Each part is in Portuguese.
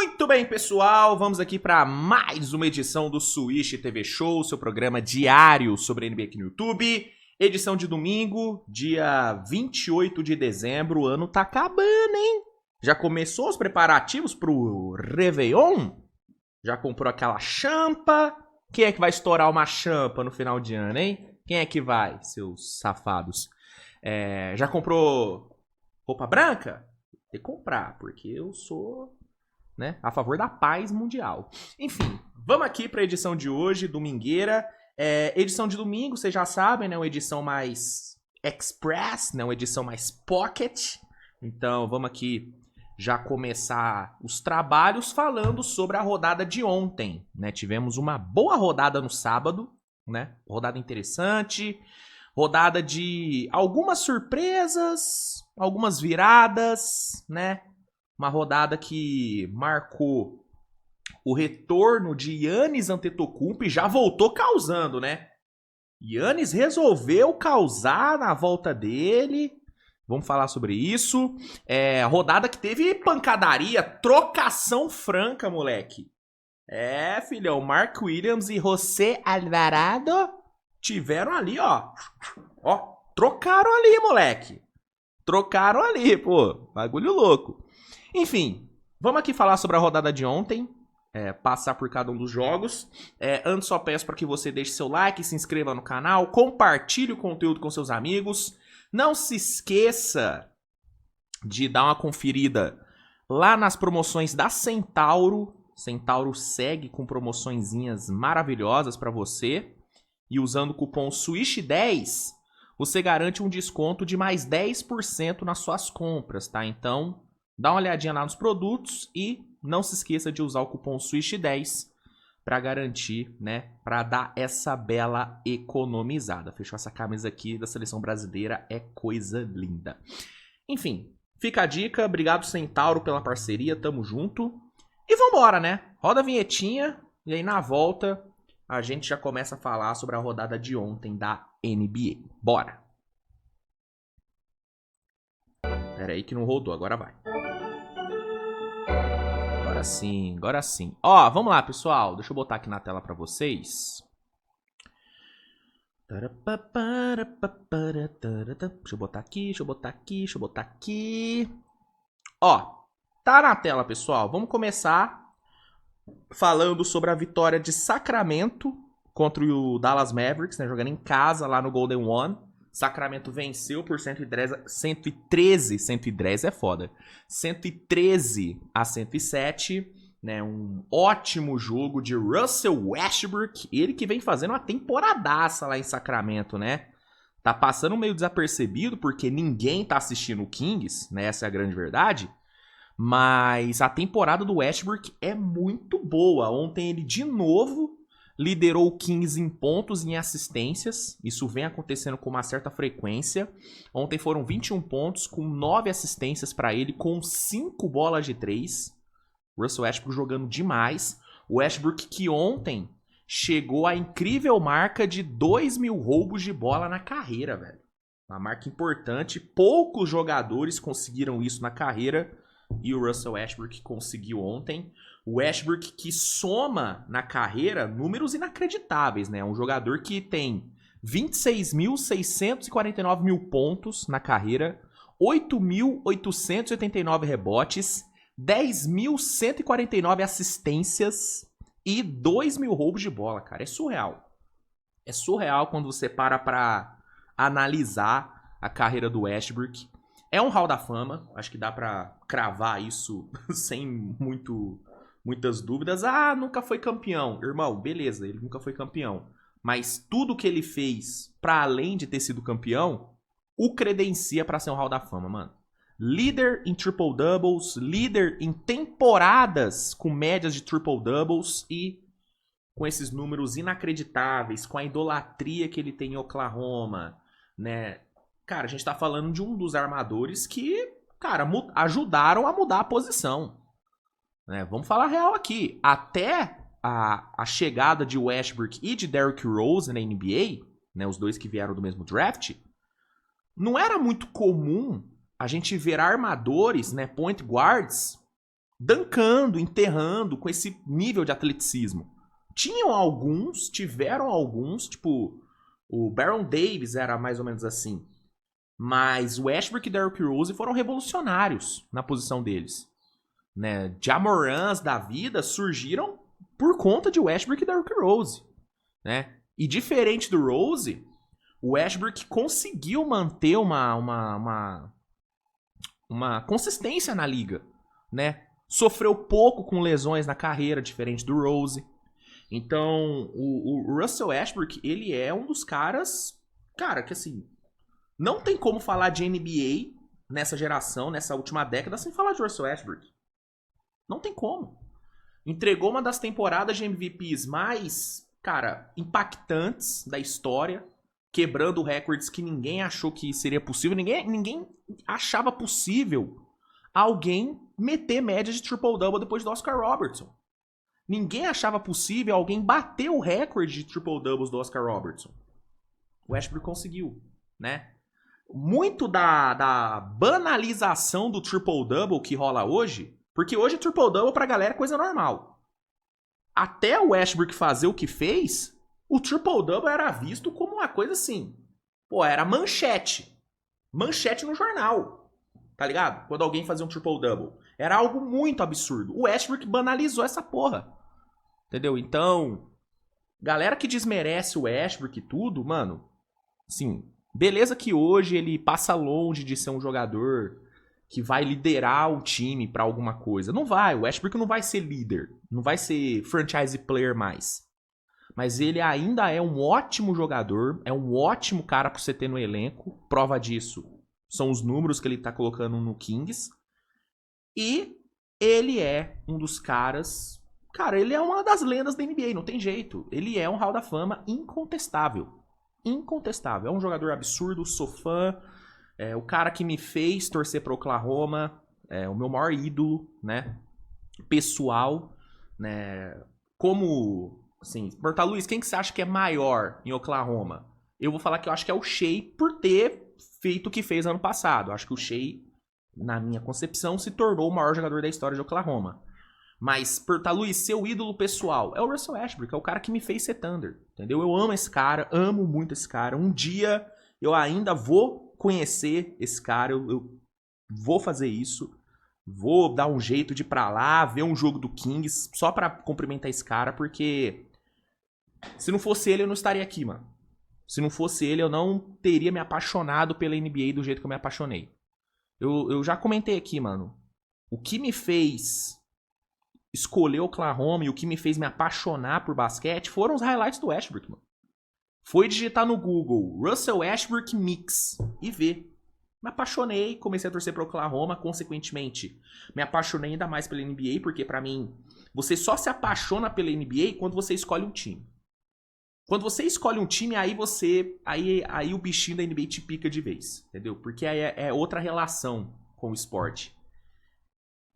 Muito bem, pessoal, vamos aqui para mais uma edição do Swish TV Show, seu programa diário sobre NBA aqui no YouTube. Edição de domingo, dia 28 de dezembro, o ano tá acabando, hein? Já começou os preparativos pro Réveillon? Já comprou aquela champa? Quem é que vai estourar uma champa no final de ano, hein? Quem é que vai, seus safados? Já comprou roupa branca? Tem que comprar, porque eu sou... a favor da paz mundial. Enfim, vamos aqui para a edição de hoje, domingueira. Edição de domingo, vocês já sabem, né? Uma edição mais express, né? Uma edição mais pocket. Então, vamos aqui já começar os trabalhos falando sobre a rodada de ontem, né? Tivemos uma boa rodada no sábado, né? Rodada interessante. Rodada de algumas surpresas, algumas viradas, né? Uma rodada que marcou o retorno de Giannis Antetokounmpo e já voltou causando, né? Giannis resolveu causar na volta dele. Vamos falar sobre isso. Rodada que teve pancadaria, trocação franca, moleque. Filhão, Mark Williams e José Alvarado tiveram ali, ó. Ó, trocaram ali, moleque. Trocaram ali, pô. Bagulho louco. Enfim, vamos aqui falar sobre a rodada de ontem, passar por cada um dos jogos. Antes só peço para que você deixe seu like, se inscreva no canal, compartilhe o conteúdo com seus amigos. Não se esqueça de dar uma conferida lá nas promoções da Centauro. Centauro segue com promoçõezinhas maravilhosas para você. E usando o cupom SWISH10, você garante um desconto de mais 10% nas suas compras, tá? Então... dá uma olhadinha lá nos produtos e não se esqueça de usar o cupom SWISH10 para garantir, né, para dar essa bela economizada. Fechou essa camisa aqui da Seleção Brasileira, é coisa linda. Enfim, fica a dica, obrigado Centauro pela parceria, tamo junto. E vambora, né? Roda a vinhetinha e aí na volta a gente já começa a falar sobre a rodada de ontem da NBA. Bora! Pera aí que não rodou, agora vai. Agora sim. Ó, vamos lá, pessoal. Deixa eu botar aqui na tela pra vocês. Deixa eu botar aqui. Ó, tá na tela, pessoal. Vamos começar falando sobre a vitória de Sacramento contra o Dallas Mavericks, né? Jogando em casa lá no Golden One. Sacramento venceu por 113, 110 é foda, 113 a 107, né, um ótimo jogo de Russell Westbrook, ele que vem fazendo uma temporadaça lá em Sacramento, né, tá passando meio desapercebido porque ninguém tá assistindo o Kings, né, essa é a grande verdade, mas a temporada do Westbrook é muito boa. Ontem ele de novo liderou o Kings em pontos e em assistências. Isso vem acontecendo com uma certa frequência. Ontem foram 21 pontos, com 9 assistências para ele, com 5 bolas de 3. Russell Westbrook jogando demais. O Westbrook que ontem chegou à incrível marca de 2.000 roubos de bola na carreira, velho. Uma marca importante. Poucos jogadores conseguiram isso na carreira. E o Russell Westbrook conseguiu ontem. O Westbrook que soma na carreira números inacreditáveis, né? Um jogador que tem 26.649 mil pontos na carreira, 8.889 rebotes, 10.149 assistências e 2.000 roubos de bola, cara. É surreal. É surreal quando você para pra analisar a carreira do Westbrook. É um Hall da Fama, acho que dá pra cravar isso sem muitas dúvidas. Ah, nunca foi campeão. Irmão, beleza, ele nunca foi campeão. Mas tudo que ele fez, pra além de ter sido campeão, o credencia pra ser um Hall da Fama, mano. Líder em triple-doubles, líder em temporadas com médias de triple-doubles e com esses números inacreditáveis, com a idolatria que ele tem em Oklahoma, né? Cara, a gente tá falando de um dos armadores que, cara, ajudaram a mudar a posição. Né? Vamos falar real aqui. Até a chegada de Westbrook e de Derrick Rose na NBA, né, os dois que vieram do mesmo draft, não era muito comum a gente ver armadores, né, point guards, dancando, enterrando com esse nível de atleticismo. Tiveram alguns, tipo, o Baron Davis era mais ou menos assim. Mas o Westbrook e Derrick Rose foram revolucionários na posição deles. Né? Jamorans da vida surgiram por conta de Westbrook e Derrick Rose. Né? E diferente do Rose, o Westbrook conseguiu manter uma consistência na liga. Né? Sofreu pouco com lesões na carreira, diferente do Rose. Então, o Russell Westbrook, ele é um dos caras, cara, que assim, não tem como falar de NBA nessa geração, nessa última década, sem falar de Russell Westbrook. Não tem como. Entregou uma das temporadas de MVPs mais, cara, impactantes da história, quebrando recordes que ninguém achou que seria possível. Ninguém achava possível alguém meter média de triple-double depois do Oscar Robertson. Ninguém achava possível alguém bater o recorde de triple-doubles do Oscar Robertson. O Westbrook conseguiu, né? Muito da banalização do triple-double que rola hoje, porque hoje triple-double pra galera é coisa normal. Até o Westbrook fazer o que fez, o triple-double era visto como uma coisa assim. Pô, era manchete. Manchete no jornal. Tá ligado? Quando alguém fazia um triple-double. Era algo muito absurdo. O Westbrook banalizou essa porra. Entendeu? Então, galera que desmerece o Westbrook e tudo, mano, assim, beleza que hoje ele passa longe de ser um jogador que vai liderar o time pra alguma coisa. Não vai, o Westbrook não vai ser líder, não vai ser franchise player mais. Mas ele ainda é um ótimo jogador, é um ótimo cara pra você ter no elenco. Prova disso são os números que ele tá colocando no Kings. E ele é um dos caras... Cara, ele é uma das lendas da NBA, não tem jeito. Ele é um Hall da Fama incontestável. Incontestável. É um jogador absurdo, sou fã. É o cara que me fez torcer para Oklahoma. É o meu maior ídolo, né? Pessoal, né? Como, assim, perguntar, Luiz, quem que você acha que é maior em Oklahoma? Eu vou falar que eu acho que é o Shea por ter feito o que fez ano passado. Eu acho que o Shea, na minha concepção, se tornou o maior jogador da história de Oklahoma. Mas, perguntar, Luiz, seu ídolo pessoal é o Russell Westbrook, é o cara que me fez ser Thunder, entendeu? Eu amo esse cara, amo muito esse cara. Um dia eu ainda vou conhecer esse cara, eu vou fazer isso. Vou dar um jeito de ir pra lá, ver um jogo do Kings, só pra cumprimentar esse cara, porque se não fosse ele, eu não estaria aqui, mano. Se não fosse ele, eu não teria me apaixonado pela NBA do jeito que eu me apaixonei. Eu já comentei aqui, mano. O que me fez escolher Oklahoma e o que me fez me apaixonar por basquete foram os highlights do Westbrook, mano. Foi digitar no Google Russell Westbrook Mix e ver. Me apaixonei, comecei a torcer para Oklahoma, consequentemente me apaixonei ainda mais pela NBA, porque pra mim, você só se apaixona pela NBA quando você escolhe um time. Quando você escolhe um time, aí o bichinho da NBA te pica de vez, entendeu? Porque aí é outra relação com o esporte.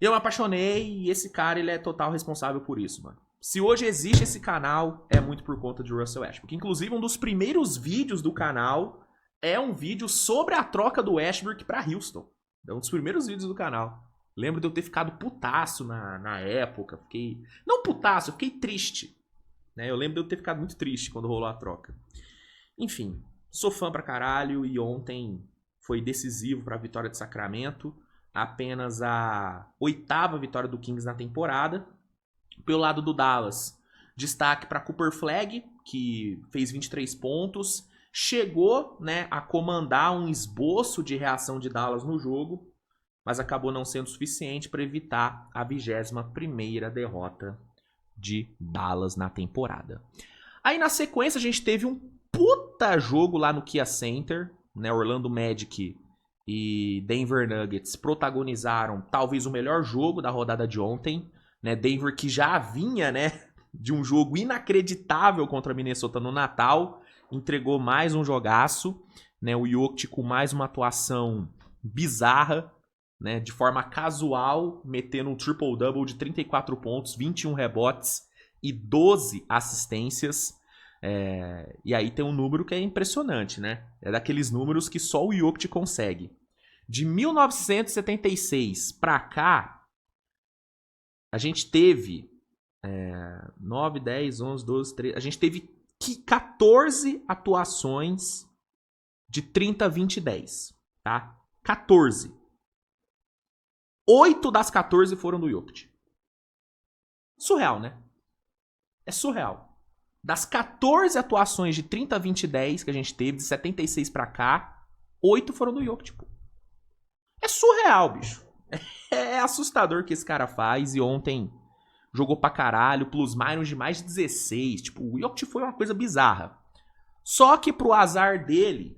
Eu me apaixonei e esse cara, ele é total responsável por isso, mano. Se hoje existe esse canal, é muito por conta de Russell Westbrook. Inclusive, um dos primeiros vídeos do canal é um vídeo sobre a troca do Westbrook pra Houston. É um dos primeiros vídeos do canal. Lembro de eu ter ficado putaço na época. Não putaço, eu fiquei triste. Né? Eu lembro de eu ter ficado muito triste quando rolou a troca. Enfim, sou fã pra caralho e ontem foi decisivo pra vitória de Sacramento. Apenas a 8ª vitória do Kings na temporada. Pelo lado do Dallas, destaque para Cooper Flagg, que fez 23 pontos. Chegou, né, a comandar um esboço de reação de Dallas no jogo, mas acabou não sendo suficiente para evitar a 21ª derrota de Dallas na temporada. Aí na sequência a gente teve um puta jogo lá no Kia Center, né, Orlando Magic e Denver Nuggets protagonizaram talvez o melhor jogo da rodada de ontem, né? Denver que já vinha, né, de um jogo inacreditável contra Minnesota no Natal, entregou mais um jogaço, né? O Jokic com mais uma atuação bizarra, né, de forma casual, metendo um triple-double de 34 pontos, 21 rebotes e 12 assistências. E aí tem um número que é impressionante, né? É daqueles números que só o Jokic consegue. De 1976 pra cá, a gente teve 9, 10, 11, 12, 13... A gente teve 14 atuações de 30, 20 e 10, tá? 14. 8 das 14 foram do Jokic. Surreal, né? É surreal. Das 14 atuações de 30, 20 e 10 que a gente teve, de 76 pra cá, 8 foram do Jokic, pô. É surreal, bicho. É assustador o que esse cara faz. E ontem jogou pra caralho, plus-minus de mais de 16. Tipo, o Jokic foi uma coisa bizarra. Só que pro azar dele,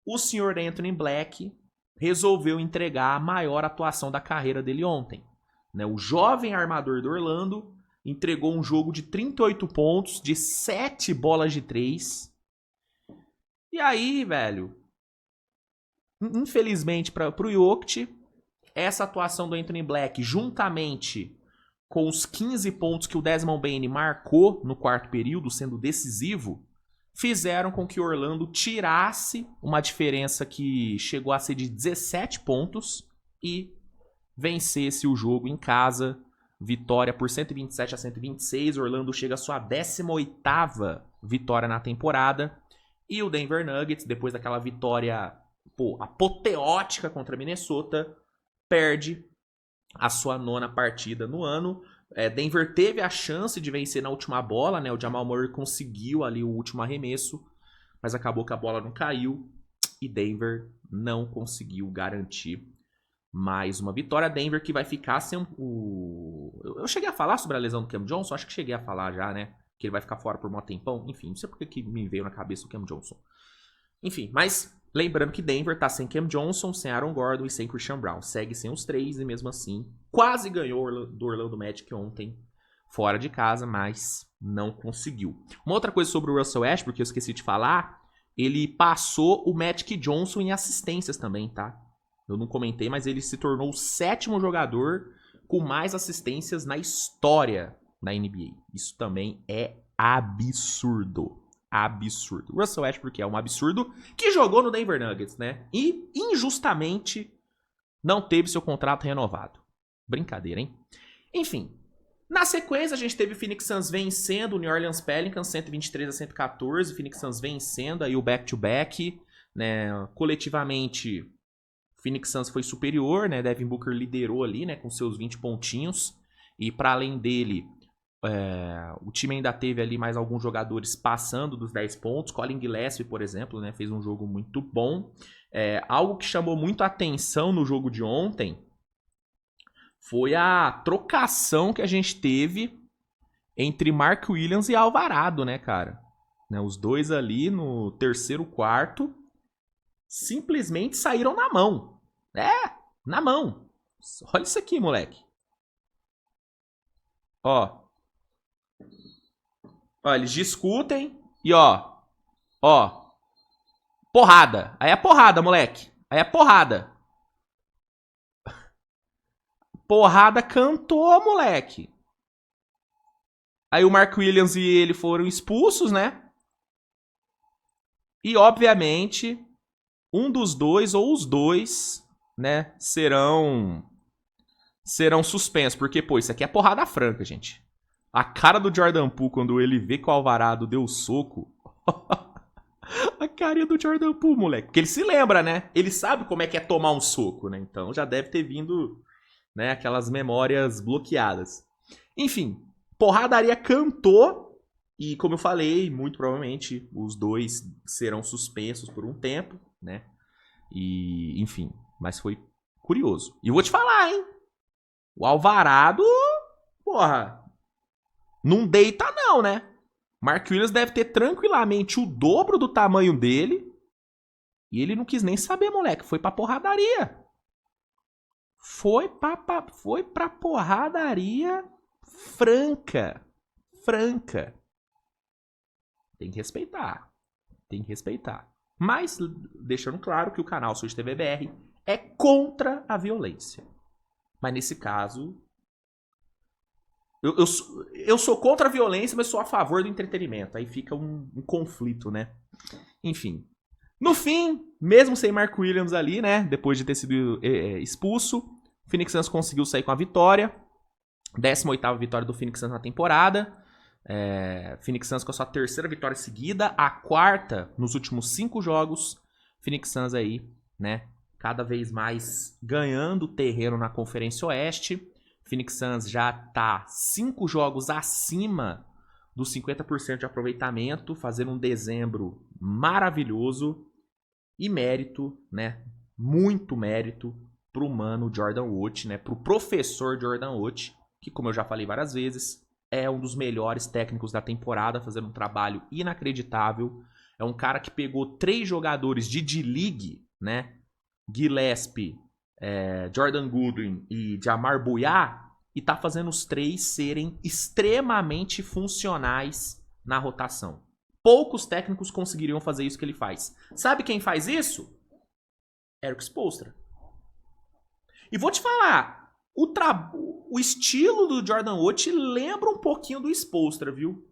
o senhor Anthony Black resolveu entregar a maior atuação da carreira dele ontem. Né? O jovem armador do Orlando entregou um jogo de 38 pontos, de 7 bolas de 3. E aí, velho, infelizmente pro Jokic, essa atuação do Anthony Black, juntamente com os 15 pontos que o Desmond Bane marcou no quarto período, sendo decisivo, fizeram com que o Orlando tirasse uma diferença que chegou a ser de 17 pontos e vencesse o jogo em casa. Vitória por 127 a 126. Orlando chega à sua 18ª vitória na temporada. E o Denver Nuggets, depois daquela vitória apoteótica contra Minnesota, perde a sua 9ª partida no ano. Denver teve a chance de vencer na última bola, né? O Jamal Murray conseguiu ali o último arremesso, mas acabou que a bola não caiu e Denver não conseguiu garantir mais uma vitória. Denver que vai ficar sem o... Eu cheguei a falar sobre a lesão do Cam Johnson? Acho que cheguei a falar já, né? Que ele vai ficar fora por um tempão. Enfim, não sei porque que me veio na cabeça o Cam Johnson. Enfim, mas lembrando que Denver tá sem Cam Johnson, sem Aaron Gordon e sem Christian Brown. Segue sem os três e mesmo assim quase ganhou do Orlando Magic ontem fora de casa, mas não conseguiu. Uma outra coisa sobre o Russell Westbrook que eu esqueci de falar, ele passou o Magic Johnson em assistências também, tá? Eu não comentei, mas ele se tornou o 7º jogador com mais assistências na história da NBA. Isso também é absurdo. Absurdo. Russell Westbrook é um absurdo que jogou no Denver Nuggets, né? E injustamente não teve seu contrato renovado. Brincadeira, hein? Enfim, na sequência a gente teve o Phoenix Suns vencendo o New Orleans Pelicans 123 a 114. O Phoenix Suns vencendo aí o back-to-back, né? Coletivamente, o Phoenix Suns foi superior, né? Devin Booker liderou ali, né? Com seus 20 pontinhos. E para além dele, o time ainda teve ali mais alguns jogadores passando dos 10 pontos. Colin Gillespie, por exemplo, né, fez um jogo muito bom. Algo que chamou muito a atenção no jogo de ontem foi a trocação que a gente teve entre Mark Williams e Alvarado, né, cara? Né, os dois ali no terceiro quarto simplesmente saíram na mão. Na mão. Olha isso aqui, moleque. Ó, eles discutem e porrada. Aí é porrada, moleque. Aí é porrada. Porrada cantou, moleque. Aí o Mark Williams e ele foram expulsos, né? E, obviamente, um dos dois ou os dois, né, serão suspensos. Porque, pô, isso aqui é porrada franca, gente. A cara do Jordan Poole quando ele vê que o Alvarado deu soco. A carinha do Jordan Poole, moleque. Porque ele se lembra, né? Ele sabe como é que é tomar um soco, né? Então já deve ter vindo, né, aquelas memórias bloqueadas. Enfim, porradaria cantou. E como eu falei, muito provavelmente os dois serão suspensos por um tempo, né? E, enfim, mas foi curioso. E eu vou te falar, hein? O Alvarado, porra, não deita não, né? Mark Williams deve ter tranquilamente o dobro do tamanho dele. E ele não quis nem saber, moleque. Foi pra porradaria. Foi pra porradaria franca. Franca. Tem que respeitar. Tem que respeitar. Mas, deixando claro que o canal Switch TV BR é contra a violência. Mas nesse caso, eu sou contra a violência, mas sou a favor do entretenimento. Aí fica um conflito, né? Enfim. No fim, mesmo sem Mark Williams ali, né? Depois de ter sido expulso, O Phoenix Suns conseguiu sair com a vitória. 18ª vitória do Phoenix Suns na temporada. Phoenix Suns com a sua terceira vitória seguida. A quarta nos últimos 5 jogos. Phoenix Suns aí, né? Cada vez mais ganhando terreno na Conferência Oeste. Phoenix Suns já tá 5 jogos acima dos 50% de aproveitamento, fazendo um dezembro maravilhoso. E mérito, né? Muito mérito pro mano Jordan Wood, né? Pro professor Jordan Wood, que, como eu já falei várias vezes, é um dos melhores técnicos da temporada, fazendo um trabalho inacreditável. É um cara que pegou 3 jogadores de D-League, né? Gillespie, Jordan Goodwin e Jamar Bouya, e tá fazendo os 3 serem extremamente funcionais na rotação. Poucos técnicos conseguiriam fazer isso que ele faz. Sabe quem faz isso? Erik Spoelstra. E vou te falar, o estilo do Jordan Wood lembra um pouquinho do Spoelstra, viu?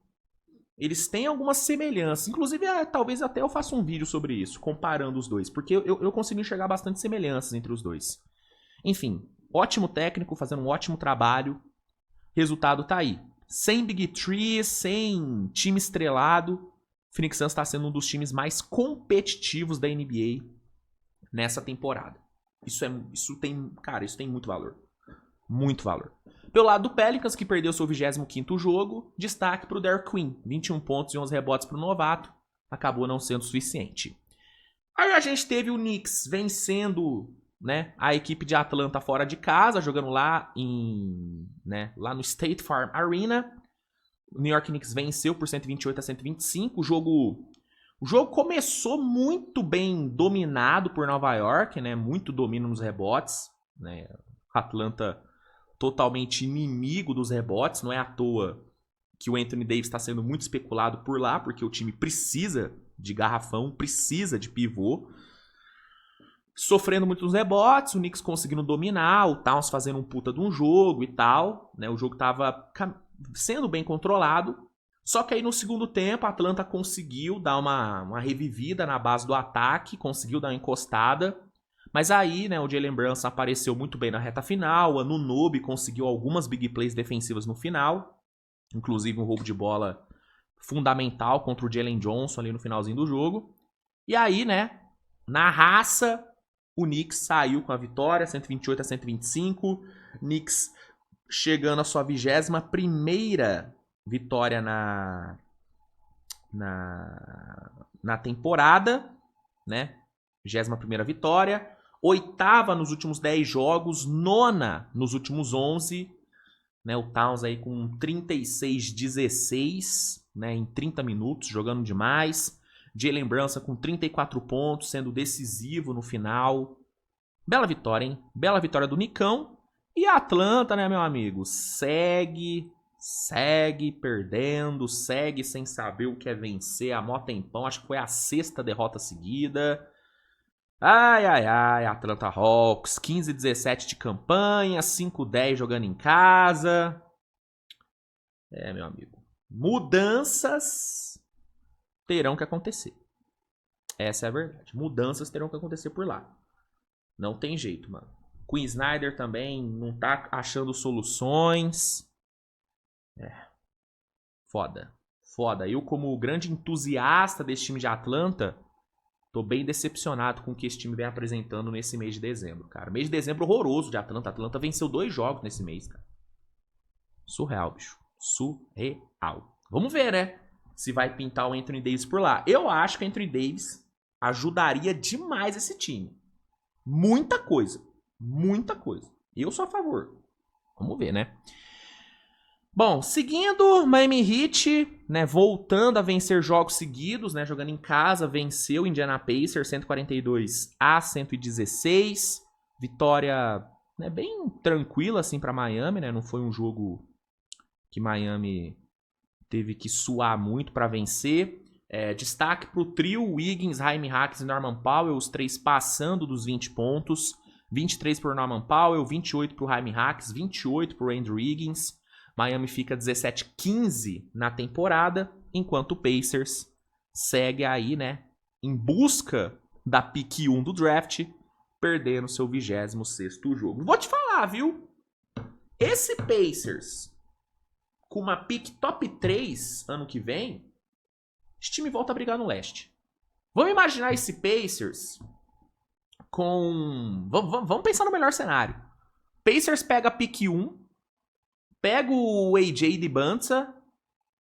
Eles têm algumas semelhanças. Inclusive, talvez até eu faça um vídeo sobre isso, comparando os dois. Porque eu consigo enxergar bastante semelhanças entre os dois. Enfim, ótimo técnico, fazendo um ótimo trabalho. Resultado tá aí. Sem Big Three, sem time estrelado, Phoenix Suns está sendo um dos times mais competitivos da NBA nessa temporada. Isso tem muito valor. Muito valor. Pelo lado do Pelicans, que perdeu seu 25º jogo, destaque para o Derek Queen. 21 pontos e 11 rebotes para o novato. Acabou não sendo suficiente. Aí a gente teve o Knicks vencendo, né, a equipe de Atlanta fora de casa, jogando lá lá no State Farm Arena. O New York Knicks venceu por 128-125. O jogo começou muito bem dominado por Nova York, né? Muito domínio nos rebotes, né? Atlanta totalmente inimigo dos rebotes. Não é à toa que o Anthony Davis está sendo muito especulado por lá, porque o time precisa de garrafão, precisa de pivô. Sofrendo muito nos rebotes, o Knicks conseguindo dominar, o Towns fazendo um puta de um jogo e tal, né? O jogo tava sendo bem controlado. Só que aí no segundo tempo a Atlanta conseguiu dar uma revivida na base do ataque, conseguiu dar uma encostada. Mas aí, né, o Jalen Brunson apareceu muito bem na reta final, o Anunoby conseguiu algumas big plays defensivas no final, inclusive um roubo de bola fundamental contra o Jalen Johnson ali no finalzinho do jogo. E aí, né, na raça, o Knicks saiu com a vitória, 128-125. Knicks chegando à sua 21ª vitória na temporada, né? 21ª vitória. 8ª nos últimos 10 jogos, 9ª nos últimos 11. Né? O Towns aí com 36-16, né? Em 30 minutos, jogando demais. Jalen Brunson com 34 pontos, sendo decisivo no final. Bela vitória, hein? Bela vitória do Nicão. E a Atlanta, né, meu amigo? Segue perdendo, segue sem saber o que é vencer há mó tempão. Acho que foi a 6ª derrota seguida. Ai, Atlanta Hawks, 15-17 de campanha, 5-10 jogando em casa. Meu amigo. Mudanças terão que acontecer. Essa é a verdade. Mudanças terão que acontecer por lá. Não tem jeito, mano. Quinn Snyder também não tá achando soluções. Foda. Eu, como grande entusiasta desse time de Atlanta, tô bem decepcionado com o que esse time vem apresentando nesse mês de dezembro, cara. Mês de dezembro horroroso de Atlanta. Atlanta venceu 2 jogos nesse mês, cara. Surreal, bicho. Surreal. Vamos ver, né? Se vai pintar o Anthony Davis por lá. Eu acho que o Anthony Davis ajudaria demais esse time. Muita coisa. Eu sou a favor. Vamos ver, né? Bom, seguindo, Miami Heat, né, voltando a vencer jogos seguidos, né, jogando em casa, venceu o Indiana Pacers 142-116. Vitória, né, bem tranquila assim para Miami, né? Não foi um jogo que Miami teve que suar muito para vencer. Destaque para o trio Wiggins, Jaime Hawks e Norman Powell, os 3 passando dos 20 pontos. 23 para o Norman Powell, 28 para o Jaime Hawks, 28 para o Andrew Wiggins. Miami fica 17-15 na temporada, enquanto o Pacers segue aí, né, em busca da pick 1 do draft, perdendo seu 26º jogo. Vou te falar, viu? Esse Pacers, com uma pick top 3 ano que vem, esse time volta a brigar no leste. Vamos imaginar esse Pacers com... Vamos pensar no melhor cenário. Pacers pega a pick 1, pega o AJ de Banza,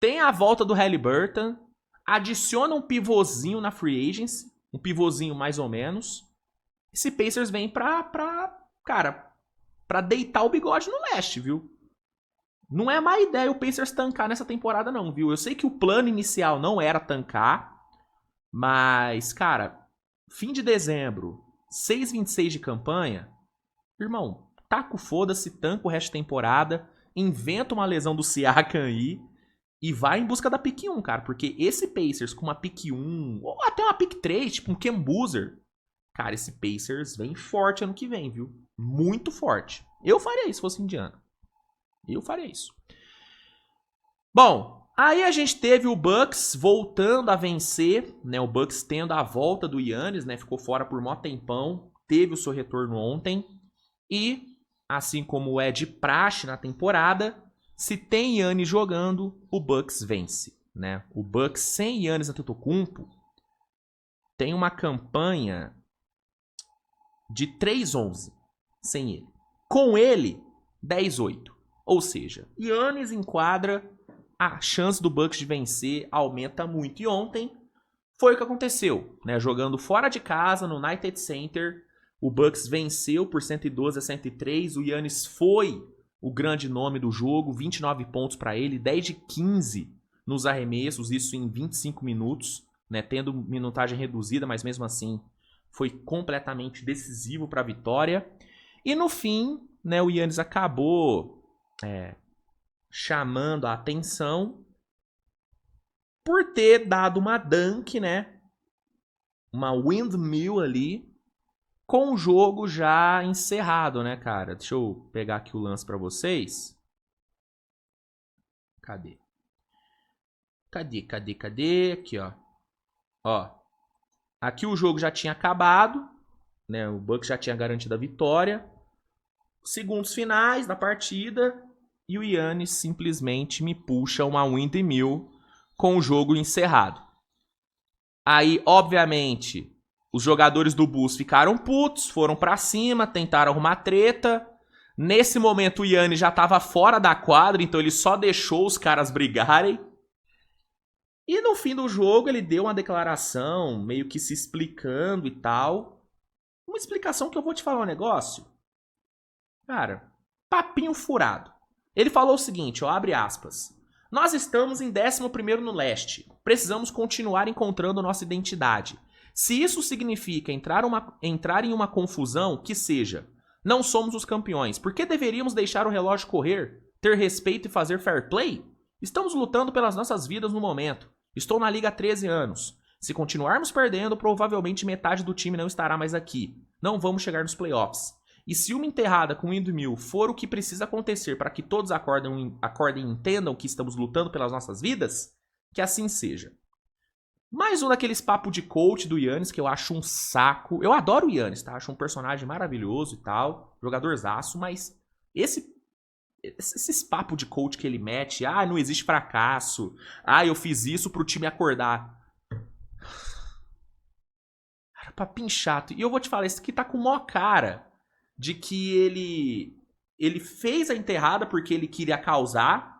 tem a volta do Haliburton, adiciona um pivôzinho na free agency, um pivôzinho mais ou menos. Esse Pacers vem pra deitar o bigode no leste, viu? Não é má ideia o Pacers tancar nessa temporada não, viu? Eu sei que o plano inicial não era tancar, mas, cara, fim de dezembro, 6,26 de campanha, irmão, taca o foda-se, tanca o resto da temporada, inventa uma lesão do Siakam aí e vai em busca da pick 1, cara, porque esse Pacers com uma pick 1, ou até uma pick 3, tipo um Kem Boozer, cara, esse Pacers vem forte ano que vem, viu? Muito forte. Eu faria isso se fosse Indiana. Eu faria isso. Bom, aí a gente teve o Bucks voltando a vencer, né? O Bucks tendo a volta do Giannis, né? Ficou fora por mó tempão, teve o seu retorno ontem. E, assim como é de praxe na temporada, se tem Giannis jogando, o Bucks vence, né? O Bucks sem Giannis Antetokounmpo tem uma campanha de 3-11 sem ele. Com ele, 10-8. Ou seja, Giannis enquadra, a chance do Bucks de vencer aumenta muito. E ontem foi o que aconteceu, né? Jogando fora de casa, no United Center, o Bucks venceu por 112-103. O Giannis foi o grande nome do jogo, 29 pontos para ele, 10 de 15 nos arremessos, isso em 25 minutos, né? Tendo minutagem reduzida, mas mesmo assim foi completamente decisivo para a vitória. E no fim, né, o Giannis acabou chamando a atenção por ter dado uma dunk, né? Uma windmill ali, com o jogo já encerrado, né, cara? Deixa eu pegar aqui o lance pra vocês. Cadê? Aqui, ó. Ó. Aqui o jogo já tinha acabado, né? O Bucks já tinha garantido a vitória. Segundos finais da partida, e o Giannis simplesmente me puxa uma windmill com o jogo encerrado. Aí, obviamente, os jogadores do Bulls ficaram putos, foram pra cima, tentaram arrumar treta. Nesse momento o Giannis já tava fora da quadra, então ele só deixou os caras brigarem. E no fim do jogo ele deu uma declaração, meio que se explicando e tal. Uma explicação que eu vou te falar um negócio. Cara, papinho furado. Ele falou o seguinte, ó, abre aspas. Nós estamos em 11º no leste. Precisamos continuar encontrando nossa identidade. Se isso significa entrar em uma confusão, que seja. Não somos os campeões. Por que deveríamos deixar o relógio correr? Ter respeito e fazer fair play? Estamos lutando pelas nossas vidas no momento. Estou na liga há 13 anos. Se continuarmos perdendo, provavelmente metade do time não estará mais aqui. Não vamos chegar nos playoffs. E se uma enterrada com windmill for o que precisa acontecer para que todos acordem e entendam que estamos lutando pelas nossas vidas, que assim seja. Mais um daqueles papos de coach do Giannis que eu acho um saco. Eu adoro o Giannis, tá? Acho um personagem maravilhoso e tal, jogadorzaço, mas esses papos de coach que ele mete, não existe fracasso, eu fiz isso pro time acordar. Cara, papinho chato. E eu vou te falar, esse aqui tá com mó cara de que ele fez a enterrada porque ele queria causar.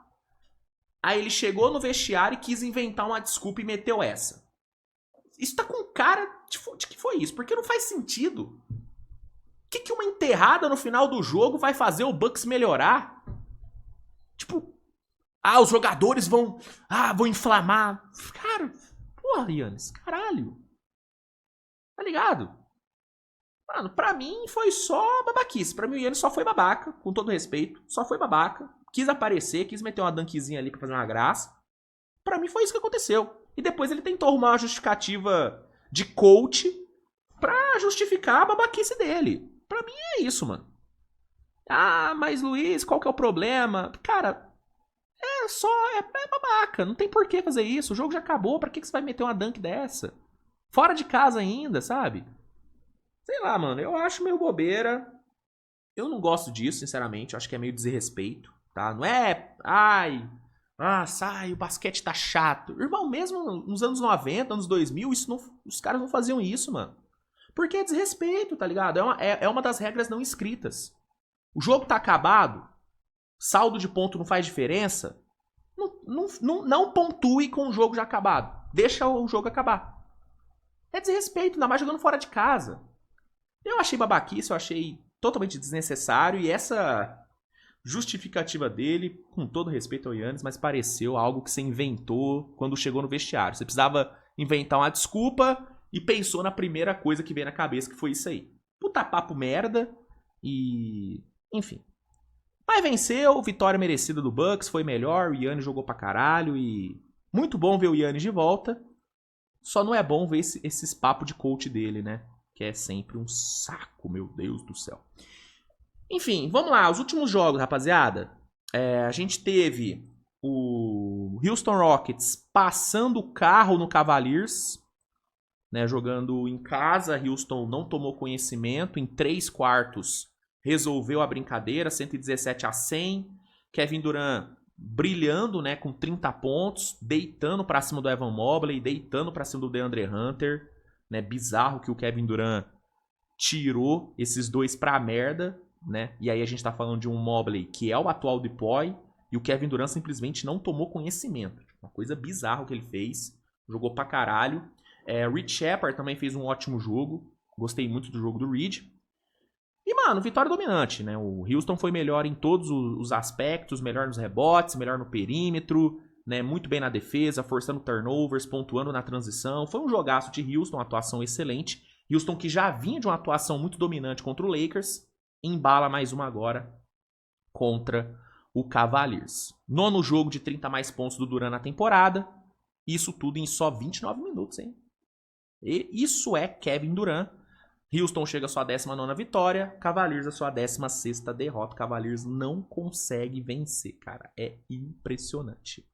Aí ele chegou no vestiário e quis inventar uma desculpa e meteu essa. Isso tá com cara de que foi isso, porque não faz sentido. O que uma enterrada no final do jogo vai fazer o Bucks melhorar? Tipo, os jogadores vão inflamar. Cara, porra, Giannis, caralho. Tá ligado? Mano, pra mim foi só babaquice. Pra mim o Giannis só foi babaca, com todo respeito. Só foi babaca. Quis aparecer, quis meter uma dunkzinha ali pra fazer uma graça. Pra mim foi isso que aconteceu. E depois ele tentou arrumar uma justificativa de coach pra justificar a babaquice dele. Pra mim é isso, mano. Mas Luiz, qual que é o problema? Cara, é babaca. Não tem por que fazer isso. O jogo já acabou. Pra que você vai meter uma dunk dessa? Fora de casa ainda, sabe? Sei lá, mano, eu acho meio bobeira. Eu não gosto disso, sinceramente. Eu acho que é meio desrespeito, tá? Não é, ai, sai, o basquete tá chato. Irmão, mesmo nos anos 90, anos 2000, isso não, os caras não faziam isso, mano. Porque é desrespeito, tá ligado? É uma das regras não escritas. O jogo tá acabado, saldo de ponto não faz diferença, não pontue com o jogo já acabado. Deixa o jogo acabar. É desrespeito, ainda mais jogando fora de casa. Eu achei babaquice, eu achei totalmente desnecessário e essa justificativa dele, com todo respeito ao Yannis, mas pareceu algo que você inventou quando chegou no vestiário. Você precisava inventar uma desculpa e pensou na primeira coisa que veio na cabeça, que foi isso aí. Puta papo merda e... enfim. Mas venceu, vitória merecida do Bucks, foi melhor, o Yannis jogou pra caralho e... muito bom ver o Yannis de volta. Só não é bom ver esses papos de coach dele, né? Que é sempre um saco, meu Deus do céu. Enfim, vamos lá. Os últimos jogos, rapaziada. A gente teve o Houston Rockets passando o carro no Cavaliers, né, jogando em casa. Houston não tomou conhecimento. Em 3 quartos resolveu a brincadeira, 117-100. Kevin Durant brilhando, né, com 30 pontos, deitando pra cima do Evan Mobley, deitando pra cima do DeAndre Hunter, né? Bizarro que o Kevin Durant tirou esses dois pra merda, né? E aí a gente tá falando de um Mobley que é o atual deploy e o Kevin Durant simplesmente não tomou conhecimento. Uma coisa bizarra que ele fez. Jogou pra caralho. Reed Shepard também fez um ótimo jogo. Gostei muito do jogo do Reed. E, mano, vitória dominante, né? O Houston foi melhor em todos os aspectos, melhor nos rebotes, melhor no perímetro, né? Muito bem na defesa, forçando turnovers, pontuando na transição. Foi um jogaço de Houston, uma atuação excelente. Houston que já vinha de uma atuação muito dominante contra o Lakers, embala mais uma agora contra o Cavaliers. 9º jogo de 30 mais pontos do Durant na temporada. Isso tudo em só 29 minutos, hein? E isso é Kevin Durant. Houston chega à sua 19ª vitória, Cavaliers à sua 16ª derrota. Cavaliers não consegue vencer, cara. É impressionante.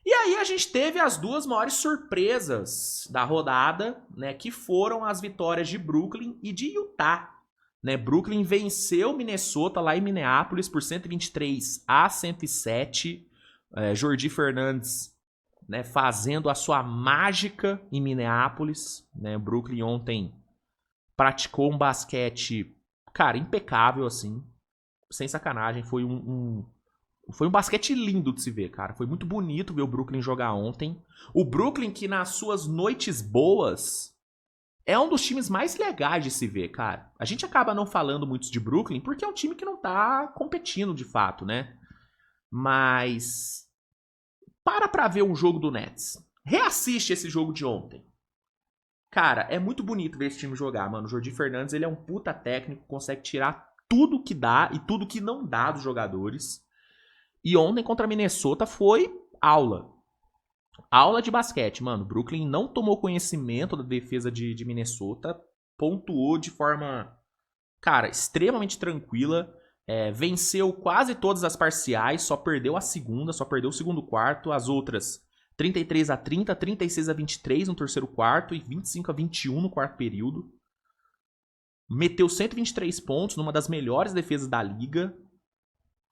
E aí a gente teve as duas maiores surpresas da rodada, né, que foram as vitórias de Brooklyn e de Utah. Né, Brooklyn venceu Minnesota lá em Minneapolis por 123-107. Jordi Fernandes, né, fazendo a sua mágica em Minneapolis. Né, Brooklyn ontem praticou um basquete, cara, impecável, assim. Sem sacanagem. Foi um basquete lindo de se ver, cara. Foi muito bonito ver o Brooklyn jogar ontem. O Brooklyn que nas suas noites boas é um dos times mais legais de se ver, cara. A gente acaba não falando muito de Brooklyn porque é um time que não tá competindo de fato, né? Mas pra ver um jogo do Nets. Reassiste esse jogo de ontem. Cara, é muito bonito ver esse time jogar, mano. O Jordi Fernandes, ele é um puta técnico, consegue tirar tudo que dá e tudo que não dá dos jogadores. E ontem contra a Minnesota foi aula. Aula de basquete, mano. Brooklyn não tomou conhecimento da defesa de Minnesota, pontuou de forma, cara, extremamente tranquila. Venceu quase todas as parciais, só perdeu a segunda, só perdeu o segundo quarto. As outras 33-30, 36-23 no terceiro quarto e 25-21 no quarto período. Meteu 123 pontos numa das melhores defesas da liga.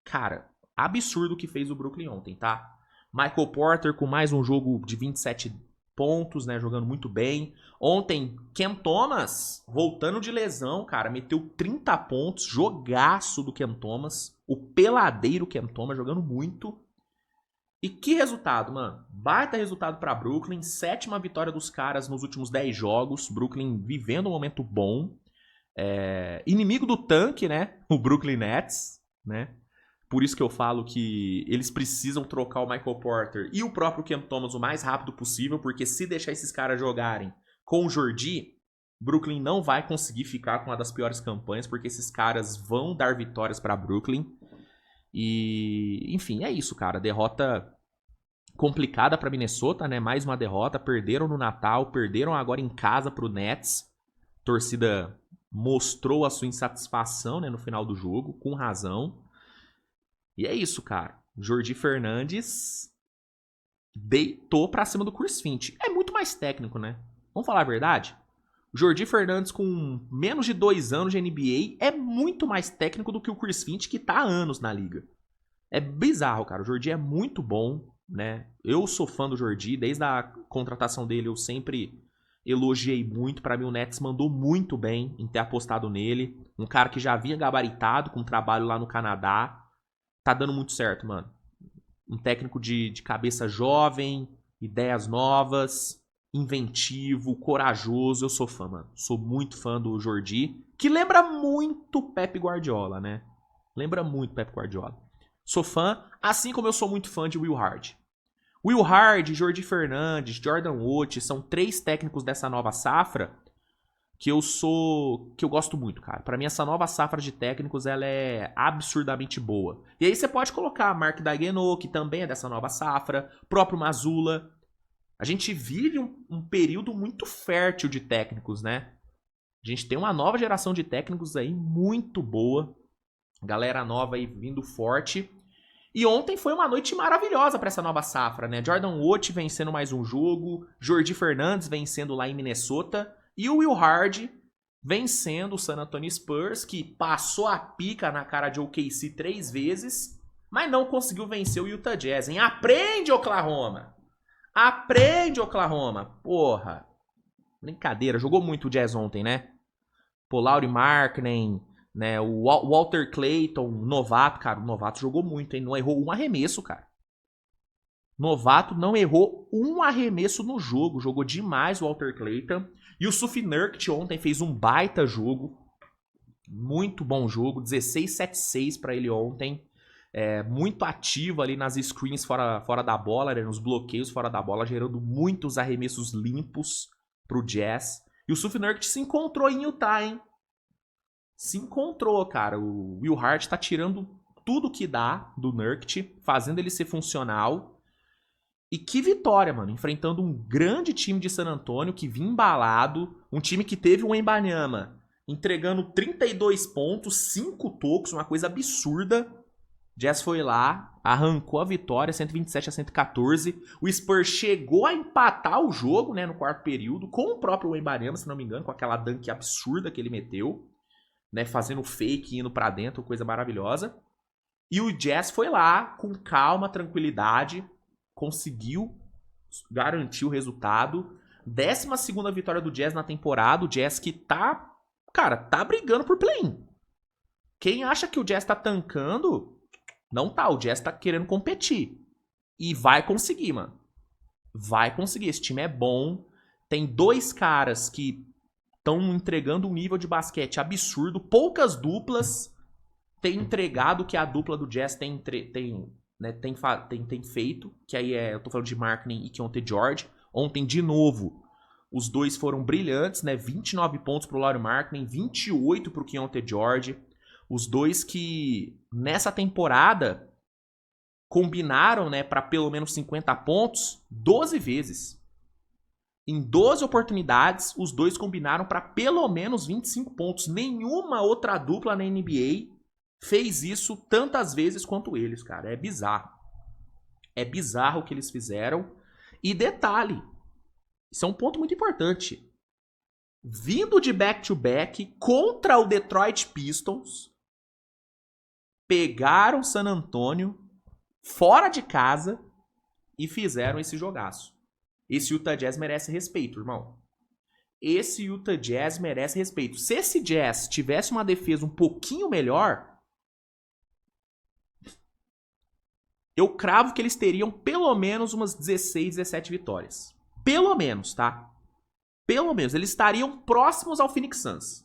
Cara, absurdo o que fez o Brooklyn ontem, tá? Michael Porter com mais um jogo de 27 pontos, né? Jogando muito bem. Ontem, Cam Thomas, voltando de lesão, cara, meteu 30 pontos. Jogaço do Cam Thomas. O peladeiro Cam Thomas jogando muito. E que resultado, mano. Baita resultado pra Brooklyn. 7ª vitória dos caras nos últimos 10 jogos. Brooklyn vivendo um momento bom. Inimigo do tanque, né? O Brooklyn Nets, né? Por isso que eu falo que eles precisam trocar o Michael Porter e o próprio Cam Thomas o mais rápido possível, porque se deixar esses caras jogarem com o Jordi, Brooklyn não vai conseguir ficar com uma das piores campanhas, porque esses caras vão dar vitórias para Brooklyn. E, enfim, é isso, cara. Derrota complicada para Minnesota, né? Mais uma derrota. Perderam no Natal, perderam agora em casa pro Nets. A torcida mostrou a sua insatisfação, né, no final do jogo, com razão. E é isso, cara. Jordi Fernandes deitou pra cima do Chris Finch. É muito mais técnico, né? Vamos falar a verdade? Jordi Fernandes, com menos de 2 anos de NBA, é muito mais técnico do que o Chris Finch, que tá há anos na liga. É bizarro, cara. O Jordi é muito bom, né? Eu sou fã do Jordi, desde a contratação dele eu sempre elogiei muito. Pra mim o Nets mandou muito bem em ter apostado nele. Um cara que já vinha gabaritado com trabalho lá no Canadá. Tá dando muito certo, mano. Um técnico de cabeça jovem, ideias novas, inventivo, corajoso. Eu sou fã, mano. Sou muito fã do Jordi, que lembra muito Pep Guardiola, né? Lembra muito Pep Guardiola. Sou fã, assim como eu sou muito fã de Will Hard. Will Hard, Jordi Fernandes, Jordan Wood são 3 técnicos dessa nova safra que eu gosto muito, cara. Pra mim essa nova safra de técnicos ela é absurdamente boa. E aí você pode colocar Mark Daigneault, que também é dessa nova safra, próprio Mazzulla. A gente vive um período muito fértil de técnicos, né? A gente tem uma nova geração de técnicos aí muito boa. Galera nova aí vindo forte. E ontem foi uma noite maravilhosa para essa nova safra, né? Jordan Wood vencendo mais um jogo, Jordi Fernandes vencendo lá em Minnesota e o Will Hard vencendo o San Antonio Spurs, que passou a pica na cara de OKC 3 vezes, mas não conseguiu vencer o Utah Jazz, hein? Aprende, Oklahoma! Aprende, Oklahoma! Porra! Brincadeira, jogou muito o Jazz ontem, né? Pô, Lauri Markkanen, né, o Walter Clayton, novato, cara, o novato jogou muito, hein? Não errou um arremesso, cara. Novato não errou um arremesso no jogo. Jogou demais o Walter Clayton. E o Suf Nurkic ontem fez um baita jogo. Muito bom jogo. 16-7-6 pra ele ontem. Muito ativo ali nas screens fora da bola, né, nos bloqueios fora da bola, gerando muitos arremessos limpos pro Jazz. E o Suf Nurkic se encontrou em Utah, hein? Se encontrou, cara. O Will Hart tá tirando tudo que dá do Nurkic, fazendo ele ser funcional. E que vitória, mano. Enfrentando um grande time de San Antonio que vinha embalado. Um time que teve o Wembanyama entregando 32 pontos, 5 tocos, uma coisa absurda. Jazz foi lá, arrancou a vitória, 127-114. O Spurs chegou a empatar o jogo, né, no quarto período, com o próprio Wembanyama, se não me engano, com aquela dunk absurda que ele meteu. Né, fazendo fake, indo pra dentro, coisa maravilhosa. E o Jazz foi lá, com calma, tranquilidade, conseguiu garantir o resultado. 12ª vitória do Jazz na temporada. O Jazz que tá, cara, tá brigando por play-in. Quem acha que o Jazz tá tancando, não tá. O Jazz tá querendo competir. E vai conseguir, mano. Vai conseguir. Esse time é bom. Tem 2 caras que estão entregando um nível de basquete absurdo. Poucas duplas têm entregado o que a dupla do Jazz tem feito. Que aí eu tô falando de Markkanen e Keyonte George. Ontem, de novo, os dois foram brilhantes, né? 29 pontos pro Lauri Markkanen, 28 pro Keyonte George. Os dois que, nessa temporada, combinaram, né, para pelo menos 50 pontos 12 vezes. Em 12 oportunidades, os dois combinaram para pelo menos 25 pontos. Nenhuma outra dupla na NBA fez isso tantas vezes quanto eles, cara. É bizarro. É bizarro o que eles fizeram. E detalhe, isso é um ponto muito importante. Vindo de back-to-back contra o Detroit Pistons, pegaram San Antonio fora de casa e fizeram esse jogaço. Esse Utah Jazz merece respeito, irmão. Esse Utah Jazz merece respeito. Se esse Jazz tivesse uma defesa um pouquinho melhor, eu cravo que eles teriam pelo menos umas 16, 17 vitórias. Pelo menos, tá? Pelo menos. Eles estariam próximos ao Phoenix Suns.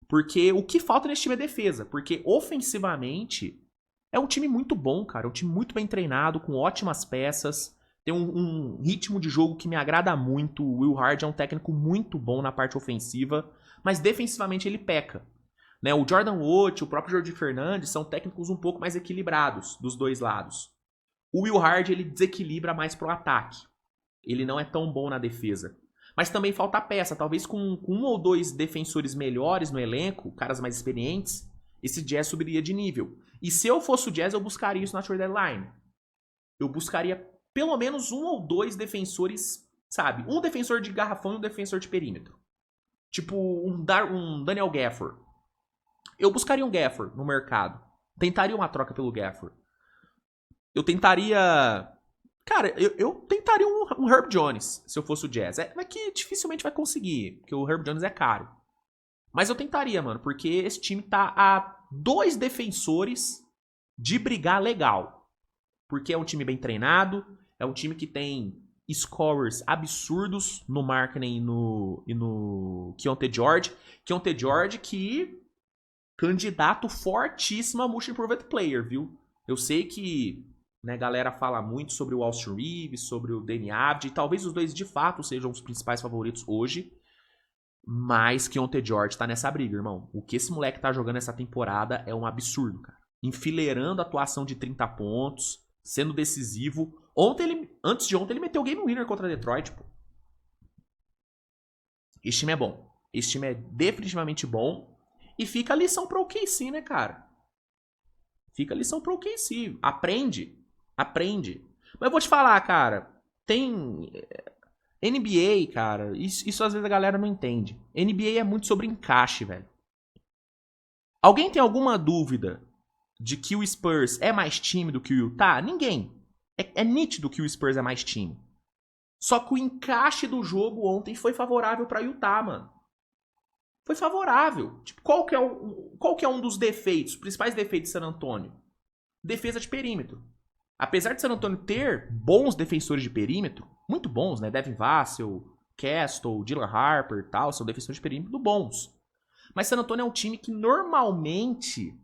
Porque o que falta nesse time é defesa. Porque ofensivamente é um time muito bom, cara. É um time muito bem treinado, com ótimas peças. Tem um ritmo de jogo que me agrada muito. O Will Hard é um técnico muito bom na parte ofensiva, mas defensivamente ele peca. Né? O Jordan Wood, o próprio Jordi Fernandes são técnicos um pouco mais equilibrados dos dois lados. O Will Hard ele desequilibra mais pro ataque. Ele não é tão bom na defesa. Mas também falta peça. Talvez com 1 ou 2 defensores melhores no elenco, caras mais experientes, esse Jazz subiria de nível. E se eu fosse o Jazz, eu buscaria isso na trade deadline. Eu buscaria pelo menos 1 ou 2 defensores, sabe? Um defensor de garrafão e um defensor de perímetro. Tipo um Daniel Gafford. Eu buscaria um Gafford no mercado. Tentaria uma troca pelo Gafford. Eu tentaria... Cara, eu tentaria um Herb Jones, se eu fosse o Jazz. Mas que dificilmente vai conseguir, porque o Herb Jones é caro. Mas eu tentaria, mano, porque esse time tá a 2 defensores de brigar legal. Porque é um time bem treinado, é um time que tem scorers absurdos no Markkanen e no Keyonte George. Keyonte George que... candidato fortíssimo a Most Improved Player, viu? Eu sei que, né, a galera fala muito sobre o Austin Reeves, sobre o Deni Avdija, e talvez os dois de fato sejam os principais favoritos hoje, mas Keyonte George tá nessa briga, irmão. O que esse moleque tá jogando essa temporada é um absurdo, cara. Enfileirando a atuação de 30 pontos, sendo decisivo. Antes de ontem, ele meteu o Game Winner contra Detroit, pô. Esse time é bom. Esse time é definitivamente bom. E fica a lição pro OKC, né, cara? Fica a lição pro OKC. Aprende. Mas eu vou te falar, cara. Tem... NBA, cara, isso às vezes a galera não entende. NBA é muito sobre encaixe, velho. Alguém tem alguma dúvida de que o Spurs é mais time do que o Utah? Ninguém. É nítido que o Spurs é mais time. Só que o encaixe do jogo ontem foi favorável pra Utah, mano. Foi favorável. Tipo, qual que é um dos defeitos, principais defeitos de San Antonio? Defesa de perímetro. Apesar de San Antonio ter bons defensores de perímetro, muito bons, né? Devin Vassell, Castle, Dylan Harper e tal, são defensores de perímetro bons. Mas San Antonio é um time que normalmente,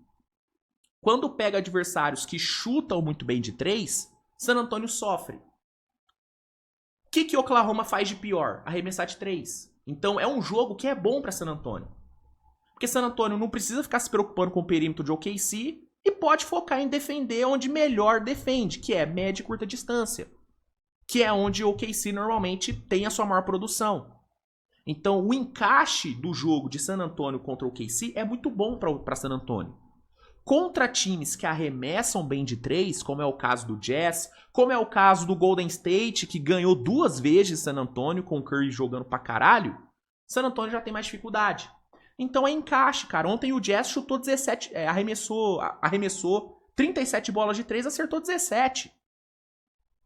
quando pega adversários que chutam muito bem de 3, San Antonio sofre. O que Oklahoma faz de pior? Arremessar de 3. Então é um jogo que é bom para San Antonio. Porque San Antonio não precisa ficar se preocupando com o perímetro de OKC e pode focar em defender onde melhor defende, que é média e curta distância. Que é onde o OKC normalmente tem a sua maior produção. Então o encaixe do jogo de San Antonio contra o OKC é muito bom para San Antonio. Contra times que arremessam bem de 3, como é o caso do Jazz, como é o caso do Golden State, que ganhou 2 vezes San Antonio, com o Curry jogando pra caralho, San Antonio já tem mais dificuldade. Então é encaixe, cara. Ontem o Jazz chutou 17, arremessou 37 bolas de 3, acertou 17.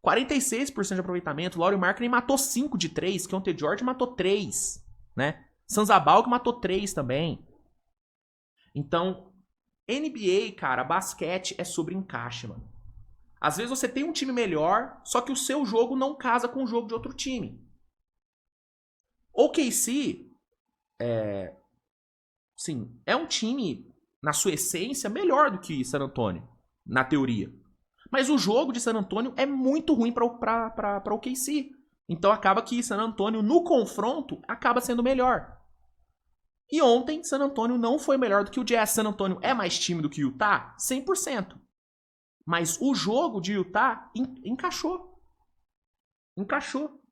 46% de aproveitamento. Lauri Markkanen matou 5 de 3, Keyonte George matou 3, né? Sanzabal que matou 3 também. Então, NBA, cara, basquete é sobre encaixe, mano. Às vezes você tem um time melhor, só que o seu jogo não casa com o jogo de outro time. OKC é um time, na sua essência, melhor do que San Antonio, na teoria. Mas o jogo de San Antonio é muito ruim pra OKC. Então acaba que San Antonio, no confronto, acaba sendo melhor. E ontem, San Antonio não foi melhor do que o Jazz. San Antonio é mais time do que o Utah? 100%. Mas o jogo de Utah encaixou.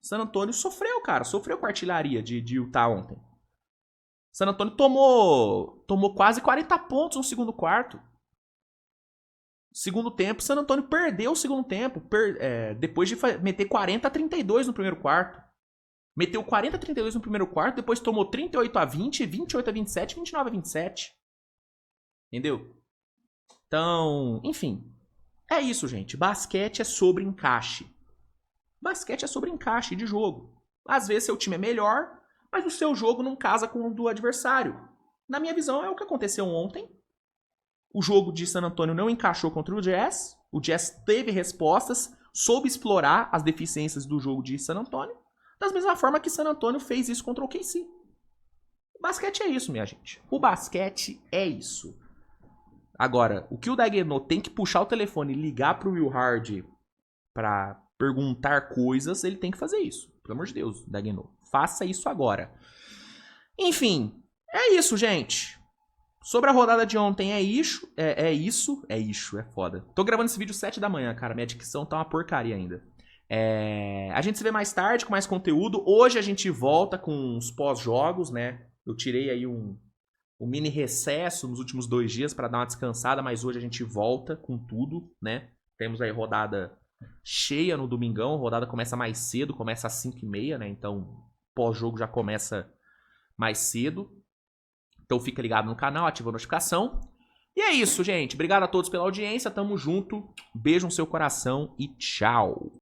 San Antonio sofreu, cara. Sofreu com a artilharia de Utah ontem. San Antonio tomou quase 40 pontos no segundo quarto. Segundo tempo, San Antonio perdeu o segundo tempo. Depois de meter 40-32 no primeiro quarto. Meteu 40-32 no primeiro quarto, depois tomou 38-20, 28-27, 29-27. Entendeu? Então, enfim. É isso, gente. Basquete é sobre encaixe. Basquete é sobre encaixe de jogo. Às vezes seu time é melhor, mas o seu jogo não casa com o do adversário. Na minha visão, é o que aconteceu ontem. O jogo de San Antonio não encaixou contra o Jazz. O Jazz teve respostas, soube explorar as deficiências do jogo de San Antonio. Da mesma forma que San Antonio fez isso contra o OKC. O basquete é isso, minha gente. O basquete é isso. Agora, o que o Daguenot tem que puxar o telefone e ligar pro Will Hard pra perguntar coisas, ele tem que fazer isso. Pelo amor de Deus, Daguenot. Faça isso agora. Enfim, é isso, gente. Sobre a rodada de ontem, é foda. Tô gravando esse vídeo 7 da manhã, cara. Minha dicção tá uma porcaria ainda. A gente se vê mais tarde com mais conteúdo. Hoje a gente volta com os pós-jogos, né? Eu tirei aí um mini recesso nos últimos 2 dias para dar uma descansada, mas hoje a gente volta com tudo, né? Temos aí rodada cheia no domingão. A rodada começa mais cedo, começa às 5h30, né? Então, pós-jogo já começa mais cedo. Então fica ligado no canal, ativa a notificação. E é isso, gente. Obrigado a todos pela audiência. Tamo junto. Beijo no seu coração e tchau.